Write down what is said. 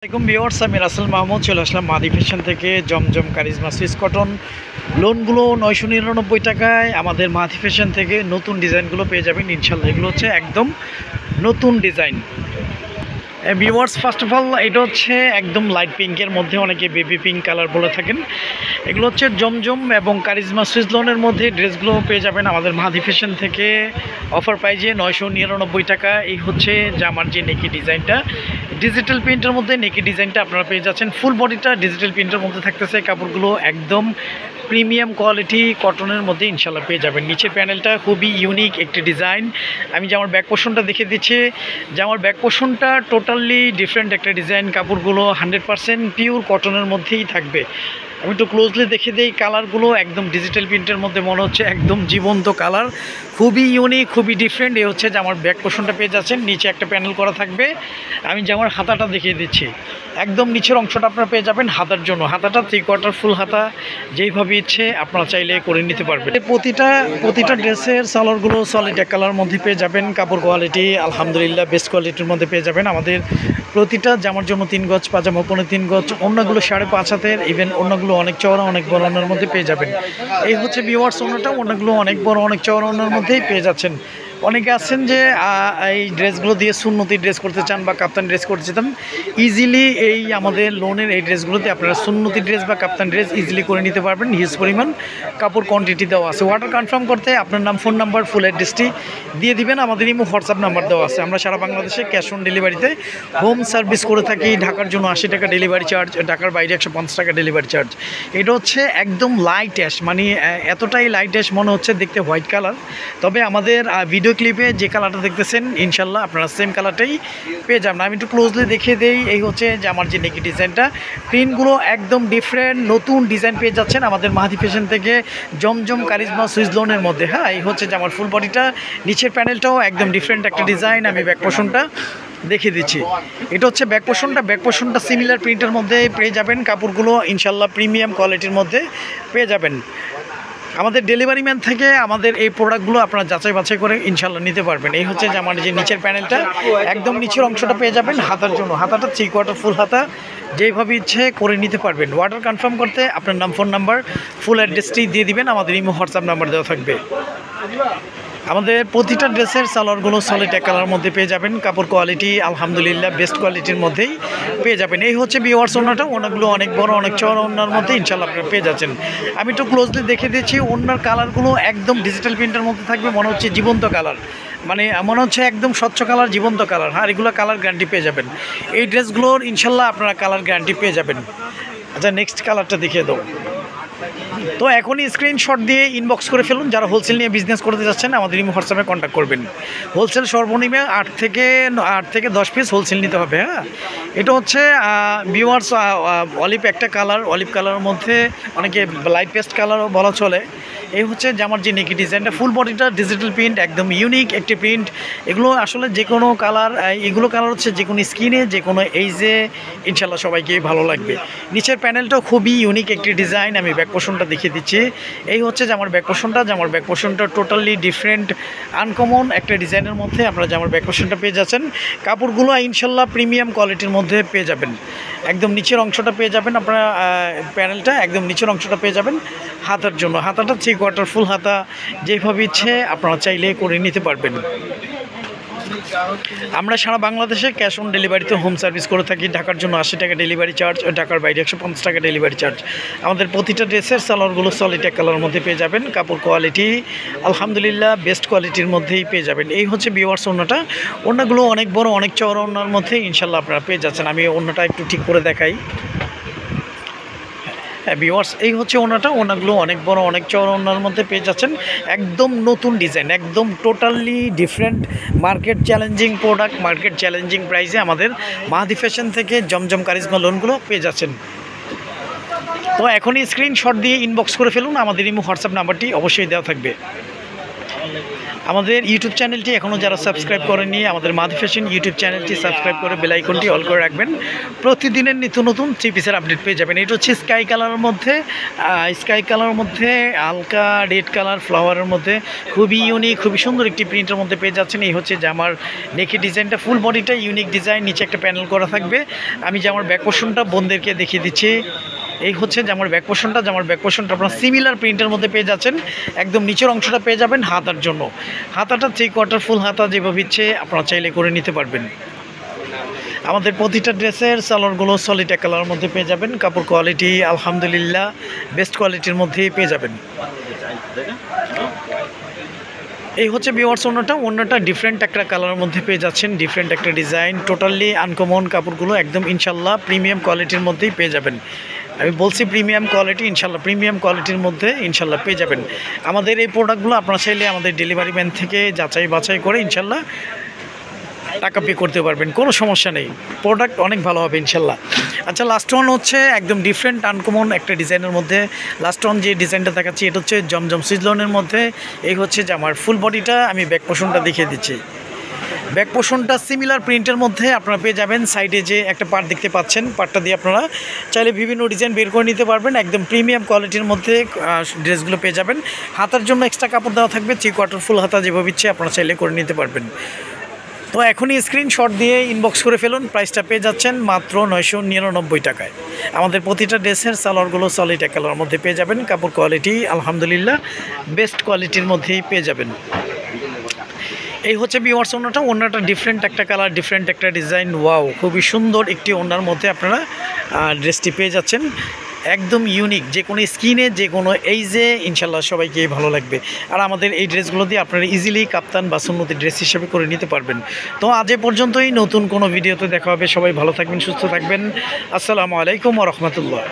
আসসালামু আলাইকুম ভিউয়ার্স, আমি রাসেল মাহমুদ চলে আসলাম মাদি ফ্যাশন থেকে। জমজম কারিজমা সুইস কটন লোনগুলো 999 টাকায় আমাদের মাদি ফ্যাশন থেকে নতুন ডিজাইনগুলো পেয়ে যাবেন ইনশাল্লাহ। এগুলো হচ্ছে একদম নতুন design. Viewers, first of all এটা হচ্ছে একদম লাইট পিঙ্কের মধ্যে, অনেকে বেবি পিঙ্ক কালার বলে থাকেন। এগুলো হচ্ছে জমজম এবং কারিজমা সুইস লোনের মধ্যে ড্রেসগুলো পেয়ে যাবেন আমাদের মাদি ফ্যাশন থেকে অফার প্রাইজে 999 টাকা। এই হচ্ছে জামার যে নেকি ডিজাইনটা, ডিজিটাল প্রিন্টের মধ্যে নেকি ডিজাইনটা আপনারা পেয়ে যাচ্ছেন। ফুল বডিটা ডিজিটাল প্রিন্টের মধ্যে থাকতেছে। কাপড়গুলো একদম প্রিমিয়াম কোয়ালিটি কটনের মধ্যে ইনশাল্লাহ পেয়ে যাবেন। নিচের প্যানেলটা খুবই ইউনিক একটি ডিজাইন। আমি জামার ব্যাক পোর্শনটা দেখে দিচ্ছি। জামার ব্যাক পোর্শনটা টোটালি ডিফারেন্ট একটা ডিজাইন। কাপড়গুলো 100% পিওর কটনের মধ্যেই থাকবে। আমি একটু ক্লোজলি দেখে দিই, কালারগুলো একদম ডিজিটাল প্রিন্টের মধ্যে মনে হচ্ছে একদম জীবন্ত কালার, খুবই ইউনিক, খুবই ডিফারেন্ট। এই হচ্ছে জামার ব্যাক পোর্শনটা পেয়ে যাচ্ছেন। নিচে একটা প্যানেল করা থাকবে। আমি জামার হাতাটা দেখিয়ে দিচ্ছি। একদম নিচের অংশটা আপনারা পেয়ে যাবেন হাতার জন্য। হাতাটা 3/4 ফুল হাতা, যেইভাবে ইচ্ছে আপনারা চাইলে করে নিতে পারবেন। প্রতিটা ড্রেসের সালোয়ারগুলো সলিড এক কালার মধ্যে পেয়ে যাবেন। কাপড় কোয়ালিটি আলহামদুলিল্লাহ বেস্ট কোয়ালিটির মধ্যে পেয়ে যাবেন। আমাদের প্রতিটা জামার জন্য 3 গজ, পাজামা 3 গজ, অন্যগুলো 5.5 হাতের, ইভেন অন্যগুলো অনেক চওড়া অনেক বড় অন্যের মধ্যে পেয়ে যাবেন। এই হচ্ছে ভিউয়ার্স অন্যটা, অন্যগুলো অনেক বড় অনেক চওড়া অন্যের মধ্যেই পেয়ে যাচ্ছেন। অনেকে আছেন যে এই ড্রেসগুলো দিয়ে সুন্নতি ড্রেস করতে চান বা কাপ্তান ড্রেস করতে চান, ইজিলি এই আমাদের লোনের এই ড্রেসগুলোতে আপনারা সুন্নতি ড্রেস বা কাপ্তান ড্রেস ইজিলি করে নিতে পারবেন। হিউজ পরিমাণ কাপড় কোয়ান্টিটি দেওয়া আছে। অর্ডার কনফার্ম করতে আপনার নাম, ফোন নাম্বার, ফুল অ্যাড্রেসটি দিয়ে দিবেন। আমাদের ইমো হোয়াটসঅ্যাপ নাম্বার দেওয়া আছে। আমরা সারা বাংলাদেশে ক্যাশ অন ডেলিভারিতে হোম সার্ভিস করে থাকি। ঢাকার জন্য 80 টাকা ডেলিভারি চার্জ, ঢাকার বাইরে 150 টাকা ডেলিভারি চার্জ। এটা হচ্ছে একদম লাইট অ্যাশ, মানে এতটাই লাইট অ্যাশ মনে হচ্ছে দেখতে হোয়াইট কালার। তবে আমাদের ভিডিও ক্লিপে যে কালারটা দেখতেছেন ইনশাল্লাহ আপনারা সেম কালারটাই পেয়ে যাবেন। আমি একটু ক্লোজলি দেখিয়ে দিই। এই হচ্ছে যে আমার যে নেকি ডিজাইনটা, প্রিন্টগুলো একদম ডিফারেন্ট নতুন ডিজাইন পেয়ে যাচ্ছেন আমাদের মাহাদি ফ্যাশন থেকে জমজম কারিজমা সুইস লোনের মধ্যে। হ্যাঁ, এই হচ্ছে যে আমার ফুল বডিটা, নিচের প্যানেলটাও একদম ডিফারেন্ট একটা ডিজাইন। আমি ব্যাক পোর্শনটা দেখিয়ে দিচ্ছি। এটা হচ্ছে ব্যাক পোর্শনটা। ব্যাক পোর্শনটা সিমিলার প্রিন্টের মধ্যে পেয়ে যাবেন। কাপড়গুলো ইনশাল্লাহ প্রিমিয়াম কোয়ালিটির মধ্যে পেয়ে যাবেন। আমাদের ডেলিভারি ম্যান থেকে আমাদের এই প্রোডাক্টগুলো আপনারা যাচাই বাছাই করে ইনশাল্লাহ নিতে পারবেন। এই হচ্ছে যে আমার যে নিচের প্যানেলটা, একদম নিচের অংশটা পেয়ে যাবেন হাতার জন্য। হাতাটা 3/4 ফুল হাতা, যেইভাবে ইচ্ছে করে নিতে পারবেন। অর্ডার কনফার্ম করতে আপনার নাম, ফোন নাম্বার, ফুল অ্যাড্রেসটি দিয়ে দিবেন। আমাদের ইমো হোয়াটসঅ্যাপ নাম্বার দেওয়া থাকবে। আমাদের প্রতিটা ড্রেসের সালোয়ারগুলো সলিড এক কালার মধ্যে পেয়ে যাবেন। কাপড় কোয়ালিটি আলহামদুলিল্লাহ বেস্ট কোয়ালিটির মধ্যেই পেয়ে যাবেন। এই হচ্ছে ভিউয়ার্স ওড়নাটা। ওড়নাগুলো অনেক বড় অনেক চওড়া ওড়নার মধ্যে ইনশাল্লাহ আপনারা পেয়ে যাচ্ছেন। আমি একটু ক্লোজলি দেখে দিচ্ছি। ওড়নার কালারগুলো একদম ডিজিটাল প্রিন্টের মধ্যে থাকবে, মনে হচ্ছে জীবন্ত কালার, মানে মনে হচ্ছে একদম স্বচ্ছ কালার, জীবন্ত কালার। হ্যাঁ, এগুলো কালার গ্যারান্টি পেয়ে যাবেন। এই ড্রেসগুলোর ইনশাল্লাহ আপনারা কালার গ্যারান্টি পেয়ে যাবেন। আচ্ছা, নেক্সট কালারটা দেখিয়ে দাও। তো এখনই স্ক্রিনশট দিয়ে ইনবক্স করে ফেলুন। যারা হোলসেল নিয়ে বিজনেস করতে যাচ্ছেন আমাদের ইমো হোয়াটসঅ্যাপে কন্ট্যাক্ট করবেন। হোলসেল সর্বনিম্ন 8 থেকে 10 পিস হোলসেল নিতে হবে। হ্যাঁ, এটা হচ্ছে ভিউয়ার্স অলিভ একটা কালার, অলিভ কালারের মধ্যে অনেকে লাইট পেস্ট কালারও বলা চলে। এই হচ্ছে যে আমার যে নেকি ডিজাইনটা, ফুল বডিটা ডিজিটাল প্রিন্ট, একদম ইউনিক একটি প্রিন্ট। এগুলো আসলে যে কোনো কালার, এগুলো কালার হচ্ছে যে কোনো স্কিনে, যে কোনো এইজে ইনশাল্লাহ সবাইকে ভালো লাগবে। নিচের প্যানেলটাও খুবই ইউনিক একটি ডিজাইন। আমি ব্যাক পোর্শনটা দেখিয়ে দিচ্ছি। এই হচ্ছে যে আমার ব্যাক পোর্শনটা। যে আমার ব্যাক পোর্শনটা টোটালি ডিফারেন্ট আনকমন একটা ডিজাইনের মধ্যে আপনারা যে আমার ব্যাক পোর্শনটা পেয়ে যাচ্ছেন। কাপড়গুলো ইনশাল্লাহ প্রিমিয়াম কোয়ালিটির মধ্যে পেয়ে যাবেন। একদম নিচের অংশটা পেয়ে যাবেন আপনারা, প্যানেলটা একদম নিচের অংশটা পেয়ে যাবেন হাতার জন্য। হাতাটা 3/4 ফুল হাতা, যেভাবে ইচ্ছে আপনারা চাইলে করে নিতে পারবেন। আমরা সারা বাংলাদেশে ক্যাশ অন ডেলিভারিতে হোম সার্ভিস করে থাকি। ঢাকার জন্য 80 টাকা ডেলিভারি চার্জ, ঢাকার বাইরে 150 টাকা ডেলিভারি চার্জ। আমাদের প্রতিটা ড্রেসের সালোয়ারগুলো সলিড এক কালারের মধ্যে পেয়ে যাবেন। কাপড় কোয়ালিটি আলহামদুলিল্লাহ বেস্ট কোয়ালিটির মধ্যেই পেয়ে যাবেন। এই হচ্ছে ভিউয়ার্স ওড়নাটা। ওড়নাগুলো অনেক বড় অনেক চওড়া ওড়নার মধ্যে ইনশাল্লাহ আপনারা পেয়ে যাচ্ছেন। আমি ওড়নাটা একটু ঠিক করে দেখাই। হ্যাঁ ভিউয়ার্স, এই হচ্ছে ওড়নাটা। ওড়নাগুলো অনেক বড় অনেক চওড়া ওড়নার মধ্যে পেয়ে যাচ্ছেন। একদম নতুন ডিজাইন, একদম totally different market challenging product, market challenging প্রাইসে আমাদের মাহাদি ফ্যাশন থেকে জমজম কারিজমা লোনগুলো পেয়ে যাচ্ছেন। তো এখনই স্ক্রিনশট দিয়ে ইনবক্স করে ফেলুন। আমাদের ইমো হোয়াটসঅ্যাপ নাম্বারটি অবশ্যই দেওয়া থাকবে। আমাদের ইউটিউব চ্যানেলটি এখনও যারা সাবস্ক্রাইব করেনি, আমাদের মাধি ফ্যাশন ইউটিউব চ্যানেলটি সাবস্ক্রাইব করে বেল আইকনটি অল করে রাখবেন। প্রতিদিনের নিত্য নতুন থ্রি পিসের আপডেট পেয়ে যাবেন। এটা হচ্ছে স্কাই কালারের মধ্যে হালকা রেড কালার ফ্লাওয়ারের মধ্যে খুবই ইউনিক, খুবই সুন্দর একটি প্রিন্টের মধ্যে পেয়ে যাচ্ছেন। এই হচ্ছে জামার নেকের ডিজাইনটা, ফুল বডিটা ইউনিক ডিজাইন, নিচে একটা প্যানেল করা থাকবে। আমি জামার ব্যাক পোর্শনটা বোনদেরকে দেখিয়ে দিচ্ছি। এই হচ্ছে জামার ব্যাক পোর্শনটা আপনারা সিমিলার প্রিন্টের মধ্যে পেয়ে যাচ্ছেন। একদম নিচের অংশটা পেয়ে যাবেন হাতার জন্য। হাতাটা 3/4 ফুল হাতা যেভাবে ইচ্ছে আপনারা চাইলে করে নিতে পারবেন। আমাদের প্রতিটা ড্রেসের সালোয়ারগুলো সলিড এক কালারের মধ্যে পেয়ে যাবেন। কাপড় কোয়ালিটি আলহামদুলিল্লাহ বেস্ট কোয়ালিটির মধ্যেই পেয়ে যাবেন। এই হচ্ছে ভিউয়ার্স অন্যটা ডিফারেন্ট একটা কালারের মধ্যে পেয়ে যাচ্ছেন, ডিফারেন্ট একটা ডিজাইন, টোটালি আনকমন কাপড়গুলো একদম ইনশাল্লাহ প্রিমিয়াম কোয়ালিটির মধ্যেই পেয়ে যাবেন। আমি বলছি প্রিমিয়াম কোয়ালিটি, ইনশাল্লাহ প্রিমিয়াম কোয়ালিটির মধ্যে ইনশাল্লাহ পেয়ে যাবেন। আমাদের এই প্রোডাক্টগুলো আপনারা চাইলে আমাদের ডেলিভারি ম্যান থেকে যাচাই বাছাই করে ইনশাল্লাহ টাকা পে করতে পারবেন, কোনো সমস্যা নেই। প্রোডাক্ট অনেক ভালো হবে ইনশাল্লাহ। আচ্ছা, লাস্ট ওয়ান হচ্ছে একদম ডিফারেন্ট আনকমন একটা ডিজাইনের মধ্যে। লাস্ট ওয়ান যে ডিজাইনটা দেখাচ্ছি এটা হচ্ছে জমজম সিজলনের মধ্যে। এই হচ্ছে যে আমার ফুল বডিটা, আমি ব্যাক পোর্শনটা দেখিয়ে দিচ্ছি। ব্যাক পোর্শনটা সিমিলার প্রিন্টের মধ্যে আপনারা পেয়ে যাবেন। সাইডে যে একটা পার্ট দেখতে পাচ্ছেন, পার্টটা দিয়ে আপনারা চাইলে বিভিন্ন ডিজাইন বের করে নিতে পারবেন। একদম প্রিমিয়াম কোয়ালিটির মধ্যে ড্রেসগুলো পেয়ে যাবেন। হাতার জন্য এক্সট্রা কাপড় দেওয়া থাকবে, 3/4 ফুল হাতা যেভাবে ইচ্ছে আপনারা চাইলে করে নিতে পারবেন। তো এখনই স্ক্রিনশট দিয়ে ইনবক্স করে ফেলুন। প্রাইসটা পেয়ে যাচ্ছেন মাত্র 999 টাকায়। আমাদের প্রতিটা ড্রেসের সালোয়ারগুলো সলিড এক কালারের মধ্যে পেয়ে যাবেন। কাপড় কোয়ালিটি আলহামদুলিল্লাহ বেস্ট কোয়ালিটির মধ্যেই পেয়ে যাবেন। এই হচ্ছে ভিউয়ার্স ওন্নাটা ডিফারেন্ট একটা কালার, ডিফারেন্ট একটা ডিজাইন। ওয়াও, খুবই সুন্দর একটি ওন্নার মধ্যে আপনারা ড্রেসটি পেয়ে যাচ্ছেন। একদম ইউনিক, যে কোনো স্কিনে যে কোনো এইজে ইনশাল্লাহ সবাইকে ভালো লাগবে। আর আমাদের এই ড্রেসগুলো দিয়ে আপনারা ইজিলি কাপ্তান বা সুন্নতি ড্রেস হিসেবে করে নিতে পারবেন। তো আজ এ পর্যন্তই, নতুন কোনো ভিডিওতে দেখা হবে। সবাই ভালো থাকবেন, সুস্থ থাকবেন। আসসালামু আলাইকুম ওয়া রাহমাতুল্লাহ।